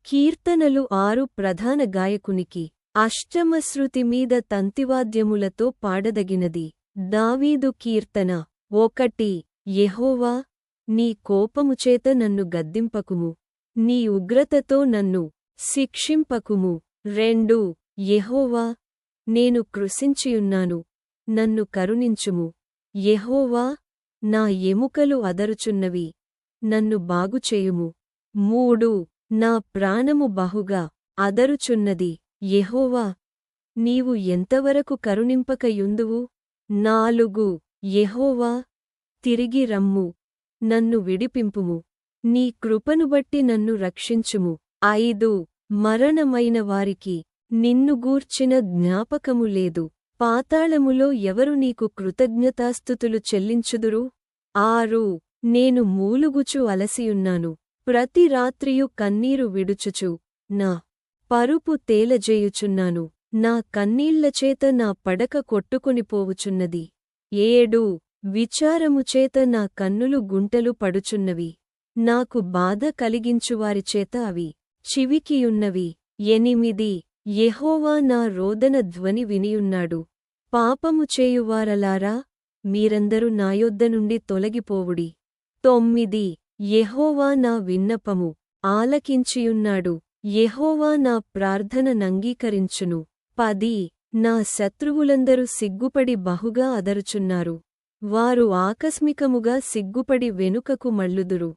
కీర్తనలు 6 ప్రధాన గాయకునికి అష్టమశ్రుతి మీద తంతివాద్యములతో పాడదగినది. దావీదు కీర్తన 1 యెహోవా, నీ కోపముచేత నన్ను గద్దింపకుము, నీ ఉగ్రతతో నన్ను శిక్షింపకుము. 2 యెహోవా, నేను కృశించియున్నాను, నన్ను కరుణించుము. యెహోవా, నా ఎముకలు అదరుచున్నవి, నన్ను బాగుచేయుము. 3 నా ప్రాణము బహుగా అదరుచున్నది. యెహోవా, నీవు ఎంతవరకు కరుణింపకయుందువు? 4 యెహోవా, తిరిగి రమ్ము, నన్ను విడిపింపుము, నీ కృపనుబట్టి నన్ను రక్షించుము. 5 మరణమైన వారికి నిన్ను గూర్చిన జ్ఞాపకము లేదు. పాతాళములో ఎవరు నీకు కృతజ్ఞతాస్తుతులు చెల్లించుదురు? 6 నేను మూలుగుచు అలసియున్నాను, ప్రతి రాత్రియు కన్నీరు విడుచుచు నా పరుపు తేలజేయుచున్నాను. నా కన్నీళ్లచేత నా పడక కొట్టుకొనిపోవుచున్నది. 7 విచారముచేత నా కన్నులు గుంటలు పడుచున్నవి, నాకు బాధ కలిగించువారిచేత అవి చివికియున్నవి. 8 యెహోవా నా రోదన ధ్వని వినియున్నాడు. పాపము చేయువారలారా, మీరందరూ నాయొద్ద నుండి తొలగిపోవుడి. 9 యెహోవా నా విన్నపము ఆలకించియున్నాడు, యెహోవా నా ప్రార్థన నంగీకరించును. 10 నా శత్రువులందరూ సిగ్గుపడి బహుగా అదరుచున్నారు, వారు ఆకస్మికముగా సిగ్గుపడి వెనుకకు మళ్ళుదురు.